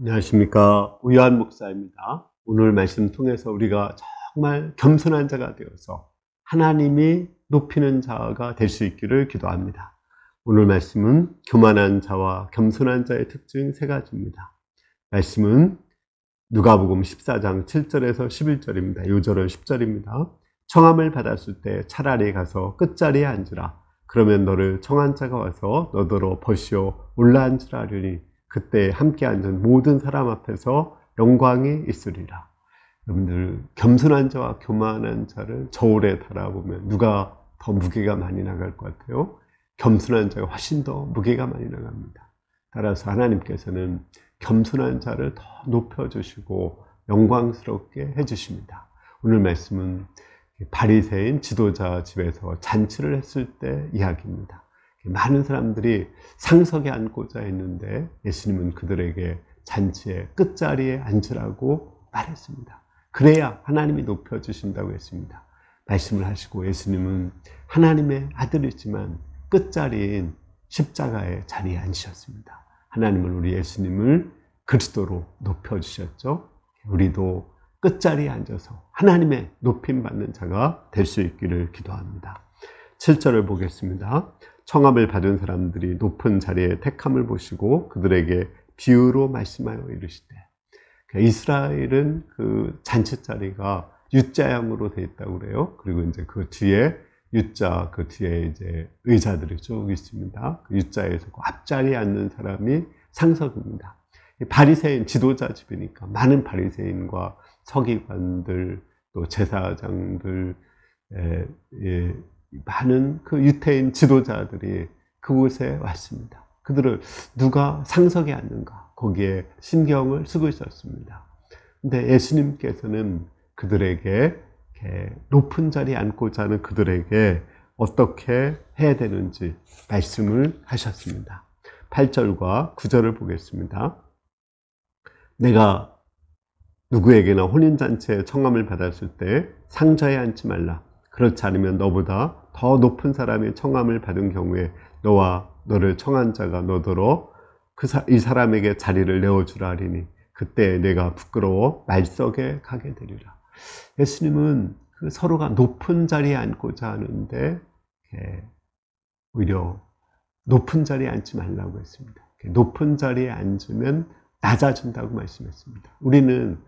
안녕하십니까. 우요한 목사입니다. 오늘 말씀 통해서 우리가 정말 겸손한 자가 되어서 하나님이 높이는 자가 될 수 있기를 기도합니다. 오늘 말씀은 교만한 자와 겸손한 자의 특징 세 가지입니다. 말씀은 누가복음 14장 7절에서 11절입니다. 요절은 10절입니다. 청함을 받았을 때 차라리 가서 끝자리에 앉으라. 그러면 너를 청한 자가 와서 너더러 버시어 올라앉으라 하려니 그때 함께 앉은 모든 사람 앞에서 영광이 있으리라. 여러분들, 겸손한 자와 교만한 자를 저울에 달아보면 누가 더 무게가 많이 나갈 것 같아요? 겸손한 자가 훨씬 더 무게가 많이 나갑니다. 따라서 하나님께서는 겸손한 자를 더 높여주시고 영광스럽게 해주십니다. 오늘 말씀은 바리새인 지도자 집에서 잔치를 했을 때 이야기입니다. 많은 사람들이 상석에 앉고자 했는데 예수님은 그들에게 잔치의 끝자리에 앉으라고 말했습니다. 그래야 하나님이 높여주신다고 했습니다. 말씀을 하시고 예수님은 하나님의 아들이지만 끝자리인 십자가의 자리에 앉으셨습니다. 하나님은 우리 예수님을 그리스도로 높여주셨죠. 우리도 끝자리에 앉아서 하나님의 높임받는 자가 될 수 있기를 기도합니다. 7절을 보겠습니다. 청함을 받은 사람들이 높은 자리에 택함을 보시고 그들에게 비유로 말씀하여 이르시되, 이스라엘은 그 잔치 자리가 U자형으로 되어 있다고 그래요. 그리고 이제 그 뒤에 U자, 그 뒤에 이제 의자들이 쭉 있습니다. 그 U자에서 그 앞자리에 앉는 사람이 상석입니다. 바리새인 지도자 집이니까 많은 바리새인과 서기관들, 또 제사장들, 많은 그 유태인 지도자들이 그곳에 왔습니다. 그들을 누가 상석에 앉는가, 거기에 신경을 쓰고 있었습니다. 근데 예수님께서는 그들에게 높은 자리에 앉고자 하는 그들에게 어떻게 해야 되는지 말씀을 하셨습니다. 8절과 9절을 보겠습니다. 내가 누구에게나 혼인잔치에 청함을 받았을 때 상자에 앉지 말라. 그렇지 않으면 너보다 더 높은 사람이 청함을 받은 경우에 너와 너를 청한 자가 너더러 이 사람에게 자리를 내어주라 하리니 그때 내가 부끄러워 말석에 가게 되리라. 예수님은 그 서로가 높은 자리에 앉고자 하는데 오히려 높은 자리에 앉지 말라고 했습니다. 높은 자리에 앉으면 낮아진다고 말씀했습니다. 우리는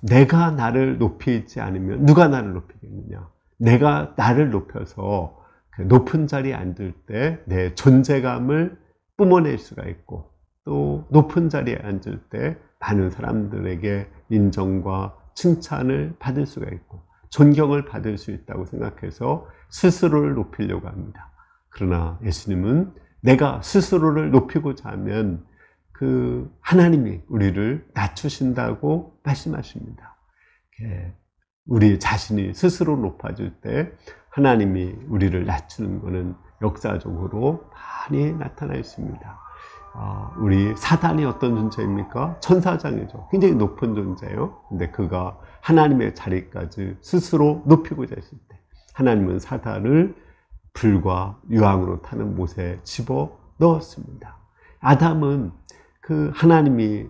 내가 나를 높이지 않으면 누가 나를 높이겠느냐. 내가 나를 높여서 높은 자리에 앉을 때 내 존재감을 뿜어낼 수가 있고, 또 높은 자리에 앉을 때 많은 사람들에게 인정과 칭찬을 받을 수가 있고 존경을 받을 수 있다고 생각해서 스스로를 높이려고 합니다. 그러나 예수님은 내가 스스로를 높이고자 하면 그 하나님이 우리를 낮추신다고 말씀하십니다. 우리 자신이 스스로 높아질 때 하나님이 우리를 낮추는 것은 역사적으로 많이 나타나 있습니다. 우리 사단이 어떤 존재입니까? 천사장이죠. 굉장히 높은 존재예요. 근데 그가 하나님의 자리까지 스스로 높이고자 했을 때 하나님은 사단을 불과 유황으로 타는 못에 집어 넣었습니다. 아담은 그 하나님의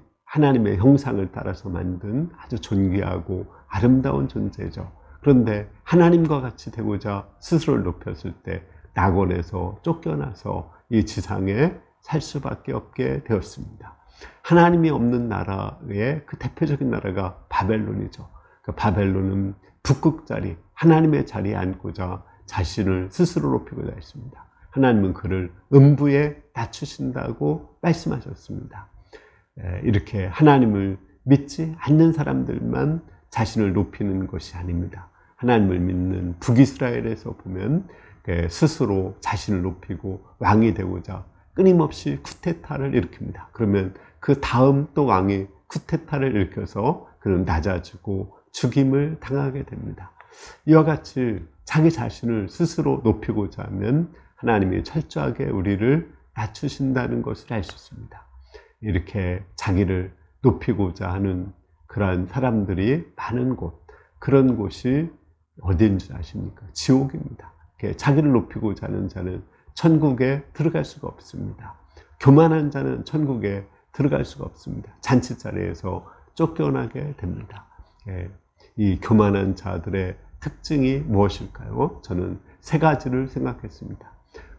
형상을 따라서 만든 아주 존귀하고 아름다운 존재죠. 그런데 하나님과 같이 되고자 스스로를 높였을 때 낙원에서 쫓겨나서 이 지상에 살 수밖에 없게 되었습니다. 하나님이 없는 나라의 그 대표적인 나라가 바벨론이죠. 그 바벨론은 북극자리, 하나님의 자리에 앉고자 자신을 스스로 높이고자 했습니다. 하나님은 그를 음부에 낮추신다고 말씀하셨습니다. 이렇게 하나님을 믿지 않는 사람들만 자신을 높이는 것이 아닙니다. 하나님을 믿는 북이스라엘에서 보면 스스로 자신을 높이고 왕이 되고자 끊임없이 쿠데타를 일으킵니다. 그러면 그 다음 또 왕이 쿠데타를 일으켜서 그는 낮아지고 죽임을 당하게 됩니다. 이와 같이 자기 자신을 스스로 높이고자 하면 하나님이 철저하게 우리를 낮추신다는 것을 알 수 있습니다. 이렇게 자기를 높이고자 하는 그러한 사람들이 많은 곳, 그런 곳이 어디인지 아십니까? 지옥입니다. 자기를 높이고자 하는 자는 천국에 들어갈 수가 없습니다. 교만한 자는 천국에 들어갈 수가 없습니다. 잔치 자리에서 쫓겨나게 됩니다. 이 교만한 자들의 특징이 무엇일까요? 저는 세 가지를 생각했습니다.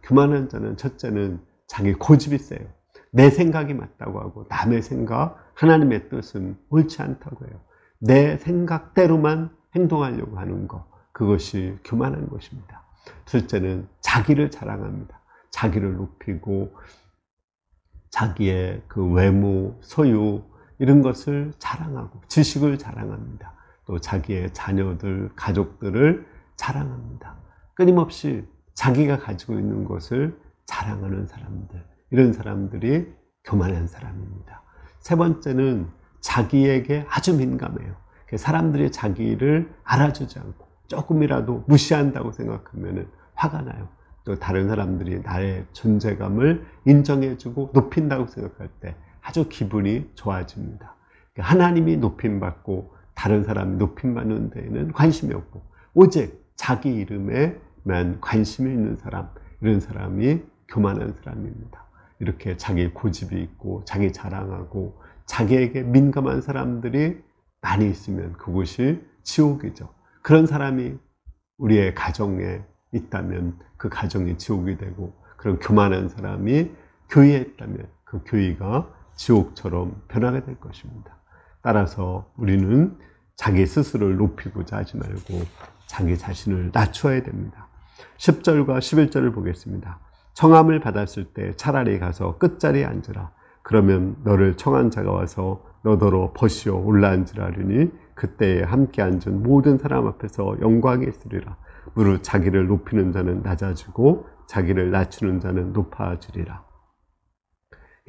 교만한 자는 첫째는 자기 고집이 세요. 내 생각이 맞다고 하고 남의 생각, 하나님의 뜻은 옳지 않다고 해요. 내 생각대로만 행동하려고 하는 것, 그것이 교만한 것입니다. 둘째는 자기를 자랑합니다. 자기를 높이고 자기의 그 외모, 소유 이런 것을 자랑하고 지식을 자랑합니다. 또 자기의 자녀들, 가족들을 자랑합니다. 끊임없이 자기가 가지고 있는 것을 자랑하는 사람들, 이런 사람들이 교만한 사람입니다. 세 번째는 자기에게 아주 민감해요. 사람들이 자기를 알아주지 않고 조금이라도 무시한다고 생각하면 화가 나요. 또 다른 사람들이 나의 존재감을 인정해주고 높인다고 생각할 때 아주 기분이 좋아집니다. 하나님이 높임받고 다른 사람이 높임받는 데에는 관심이 없고 오직 자기 이름에만 관심이 있는 사람, 이런 사람이 교만한 사람입니다. 이렇게 자기 고집이 있고 자기 자랑하고 자기에게 민감한 사람들이 많이 있으면 그곳이 지옥이죠. 그런 사람이 우리의 가정에 있다면 그 가정이 지옥이 되고, 그런 교만한 사람이 교회에 있다면 그 교회가 지옥처럼 변하게 될 것입니다. 따라서 우리는 자기 스스로를 높이고자 하지 말고 자기 자신을 낮춰야 됩니다. 10절과 11절을 보겠습니다. 청함을 받았을 때 차라리 가서 끝자리에 앉으라. 그러면 너를 청한 자가 와서 너더러 벗이어 올라앉으라 하리니 그때에 함께 앉은 모든 사람 앞에서 영광이 있으리라. 무릇 자기를 높이는 자는 낮아지고 자기를 낮추는 자는 높아지리라.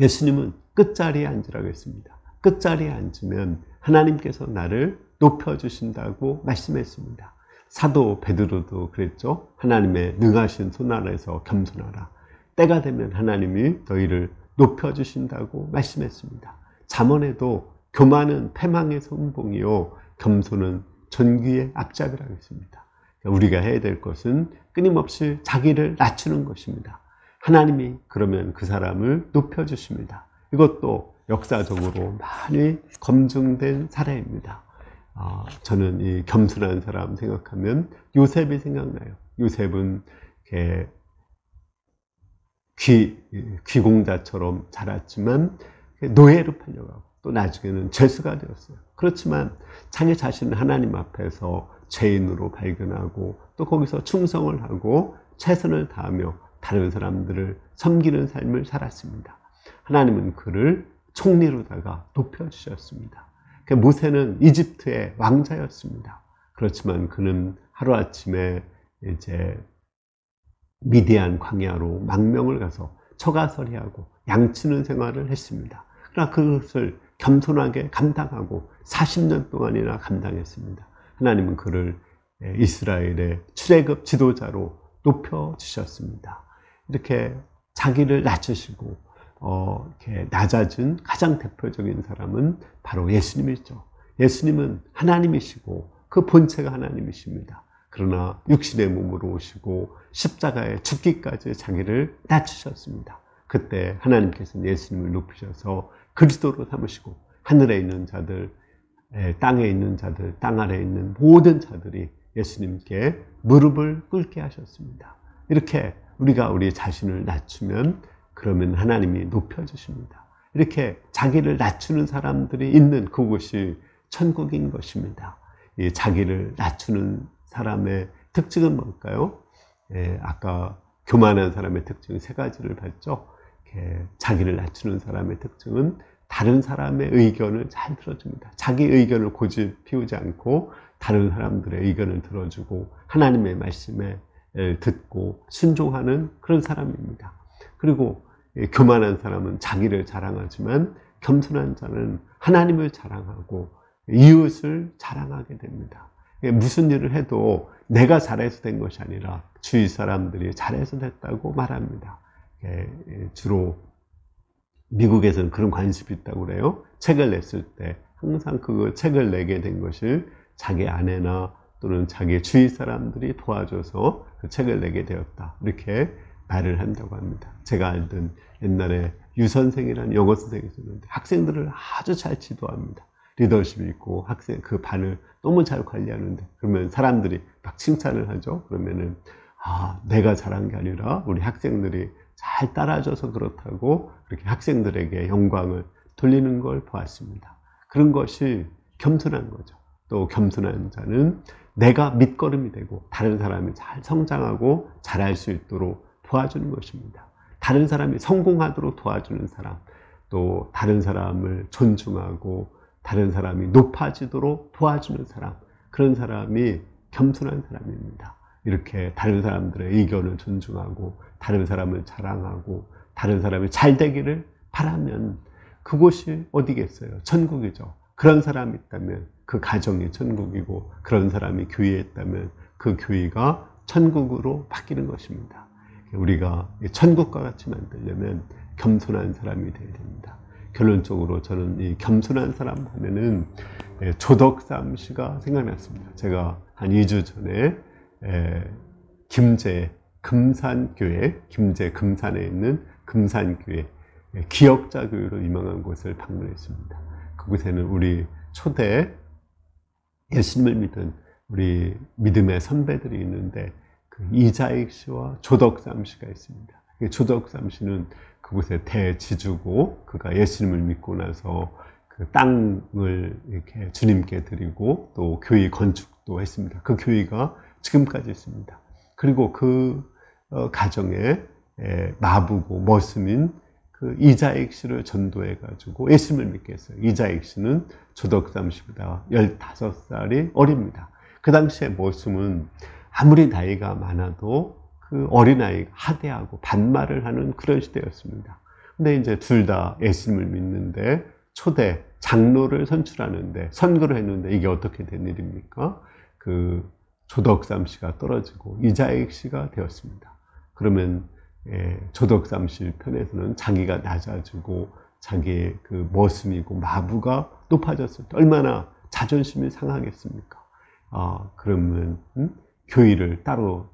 예수님은 끝자리에 앉으라고 했습니다. 끝자리에 앉으면 하나님께서 나를 높여주신다고 말씀했습니다. 사도 베드로도 그랬죠. 하나님의 능하신 손 아래에서 겸손하라. 때가 되면 하나님이 너희를 높여주신다고 말씀했습니다. 잠언에도 교만은 패망의 선봉이요 겸손은 존귀의 앞잡이라고 했습니다. 우리가 해야 될 것은 끊임없이 자기를 낮추는 것입니다. 하나님이 그러면 그 사람을 높여주십니다. 이것도 역사적으로 많이 검증된 사례입니다. 저는 이 겸손한 사람 생각하면 요셉이 생각나요. 요셉은 이렇게 귀공자처럼 자랐지만 노예로 팔려가고 또 나중에는 죄수가 되었어요. 그렇지만 자기 자신을 하나님 앞에서 죄인으로 발견하고 또 거기서 충성을 하고 최선을 다하며 다른 사람들을 섬기는 삶을 살았습니다. 하나님은 그를 총리로다가 높여주셨습니다. 모세는 이집트의 왕자였습니다. 그렇지만 그는 하루아침에 이제 미디안 광야로 망명을 가서 처가설이하고 양치는 생활을 했습니다. 그러나 그것을 겸손하게 감당하고 40년 동안이나 감당했습니다. 하나님은 그를 이스라엘의 출애굽 지도자로 높여주셨습니다. 이렇게 자기를 낮추시고 이렇게 낮아진 가장 대표적인 사람은 바로 예수님이죠. 예수님은 하나님이시고 그 본체가 하나님이십니다. 그러나 육신의 몸으로 오시고 십자가에 죽기까지 자기를 낮추셨습니다. 그때 하나님께서는 예수님을 높이셔서 그리스도로 삼으시고 하늘에 있는 자들, 땅에 있는 자들, 땅 아래에 있는 모든 자들이 예수님께 무릎을 꿇게 하셨습니다. 이렇게 우리가 우리 자신을 낮추면 그러면 하나님이 높여주십니다. 이렇게 자기를 낮추는 사람들이 있는 그곳이 천국인 것입니다. 이 자기를 낮추는 사람의 특징은 뭘까요? 아까 교만한 사람의 특징 세 가지를 봤죠. 자기를 낮추는 사람의 특징은 다른 사람의 의견을 잘 들어줍니다. 자기 의견을 고집 피우지 않고 다른 사람들의 의견을 들어주고 하나님의 말씀에 듣고 순종하는 그런 사람입니다. 그리고 교만한 사람은 자기를 자랑하지만 겸손한 자는 하나님을 자랑하고 이웃을 자랑하게 됩니다. 무슨 일을 해도 내가 잘해서 된 것이 아니라 주위 사람들이 잘해서 됐다고 말합니다. 주로 미국에서는 그런 관습이 있다고 그래요. 책을 냈을 때 항상 그 책을 내게 된 것을 자기 아내나 또는 자기 주위 사람들이 도와줘서 그 책을 내게 되었다. 이렇게 말을 한다고 합니다. 제가 알던 옛날에 유선생이라는 영어 선생이 있었는데 학생들을 아주 잘 지도합니다. 리더십이 있고 학생 그 반을 너무 잘 관리하는데 그러면 사람들이 막 칭찬을 하죠. 그러면은 내가 잘한 게 아니라 우리 학생들이 잘 따라줘서 그렇다고 그렇게 학생들에게 영광을 돌리는 걸 보았습니다. 그런 것이 겸손한 거죠. 또 겸손한 자는 내가 밑거름이 되고 다른 사람이 잘 성장하고 잘할 수 있도록 도와주는 것입니다. 다른 사람이 성공하도록 도와주는 사람, 또 다른 사람을 존중하고 다른 사람이 높아지도록 도와주는 사람, 그런 사람이 겸손한 사람입니다. 이렇게 다른 사람들의 의견을 존중하고 다른 사람을 자랑하고 다른 사람이 잘 되기를 바라면 그곳이 어디겠어요? 천국이죠. 그런 사람이 있다면 그 가정이 천국이고 그런 사람이 교회에 있다면 그 교회가 천국으로 바뀌는 것입니다. 우리가 천국과 같이 만들려면 겸손한 사람이 되어야 됩니다. 결론적으로 저는 이 겸손한 사람 하면은 조덕삼 씨가 생각났습니다. 제가 한 2주 전에 김제 금산교회, 김제 금산에 있는 금산교회, 기역자 교회로 유명한 곳을 방문했습니다. 그곳에는 우리 초대 예수님을 믿은 우리 믿음의 선배들이 있는데 그 이자익 씨와 조덕삼 씨가 있습니다. 조덕삼 씨는 그곳의 대지주고 그가 예수님을 믿고 나서 그 땅을 이렇게 주님께 드리고 또 교회 건축도 했습니다. 그 교회가 지금까지 있습니다. 그리고 그 가정에 마부고 머슴인 그 이자익 씨를 전도해 가지고 예수님을 믿게 했어요. 이자익 씨는 조덕삼 씨보다 15살이 어립니다. 그 당시에 머슴은 아무리 나이가 많아도 그 어린아이가 하대하고 반말을 하는 그런 시대였습니다. 근데 이제 둘 다 예수님을 믿는데 초대 장로를 선출하는데 선거를 했는데 이게 어떻게 된 일입니까? 그 조덕삼 씨가 떨어지고 이자익 씨가 되었습니다. 그러면 조덕삼 씨 편에서는 자기가 낮아지고 자기의 그 머슴이고 마부가 높아졌을 때 얼마나 자존심이 상하겠습니까? 그러면 교회를 따로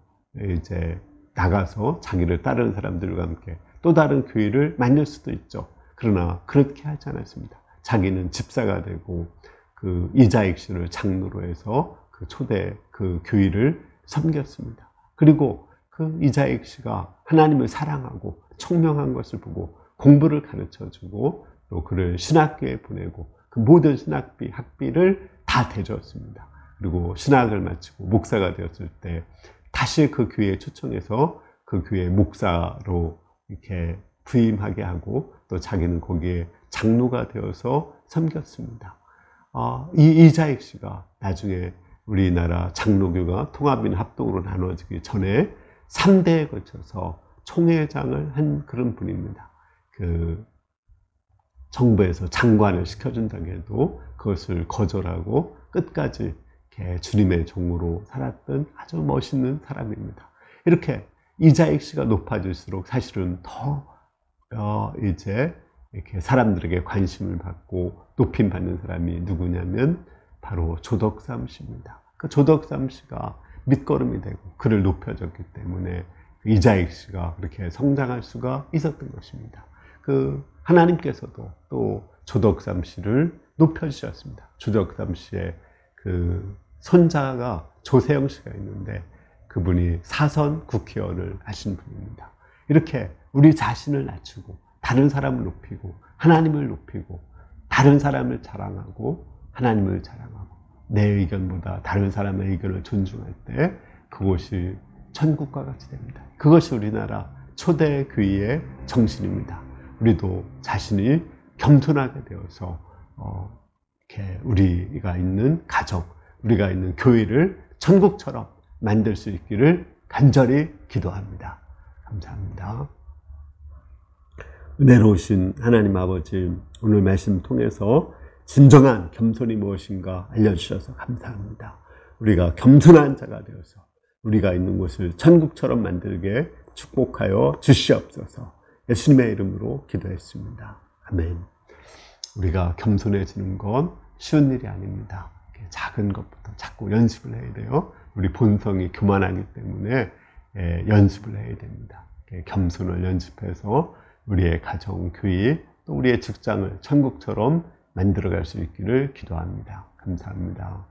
이제 나가서 자기를 따르는 사람들과 함께 또 다른 교회를 만들 수도 있죠. 그러나 그렇게 하지 않았습니다. 자기는 집사가 되고 그 이자익 씨를 장로로 해서 그 초대 그 교회를 섬겼습니다. 그리고 그 이자익 씨가 하나님을 사랑하고 청명한 것을 보고 공부를 가르쳐주고 또 그를 신학교에 보내고 그 모든 신학비 학비를 다 대줬습니다. 그리고 신학을 마치고 목사가 되었을 때 다시 그 교회에 초청해서 그 교회 목사로 이렇게 부임하게 하고 또 자기는 거기에 장로가 되어서 섬겼습니다. 이 이자익 씨가 나중에 우리나라 장로교가 통합인 합동으로 나눠지기 전에 3대에 걸쳐서 총회장을 한 그런 분입니다. 그 정부에서 장관을 시켜준다고 해도 그것을 거절하고 끝까지 이렇게 주님의 종으로 살았던 아주 멋있는 사람입니다. 이렇게 이자익 씨가 높아질수록 사실은 더 이제 이렇게 사람들에게 관심을 받고 높임 받는 사람이 누구냐면 바로 조덕삼 씨입니다. 그 조덕삼 씨가 밑거름이 되고 그를 높여줬기 때문에 이자익 씨가 그렇게 성장할 수가 있었던 것입니다. 그 하나님께서도 또 조덕삼 씨를 높여주셨습니다. 조덕삼 씨의 그 손자가 조세영 씨가 있는데 그분이 사선 국회의원을 하신 분입니다. 이렇게 우리 자신을 낮추고 다른 사람을 높이고 하나님을 높이고 다른 사람을 자랑하고 하나님을 자랑하고 내 의견보다 다른 사람의 의견을 존중할 때 그것이 천국과 같이 됩니다. 그것이 우리나라 초대 교회의 정신입니다. 우리도 자신이 겸손하게 되어서 이렇게 우리가 있는 가정, 우리가 있는 교회를 천국처럼 만들 수 있기를 간절히 기도합니다. 감사합니다. 은혜로우신 하나님 아버지, 오늘 말씀 통해서 진정한 겸손이 무엇인가 알려주셔서 감사합니다. 우리가 겸손한 자가 되어서 우리가 있는 곳을 천국처럼 만들게 축복하여 주시옵소서. 예수님의 이름으로 기도했습니다. 아멘. 우리가 겸손해지는 건 쉬운 일이 아닙니다. 작은 것부터 자꾸 연습을 해야 돼요. 우리 본성이 교만하기 때문에 연습을 해야 됩니다. 겸손을 연습해서 우리의 가정, 교회, 또 우리의 직장을 천국처럼 만들어갈 수 있기를 기도합니다. 감사합니다.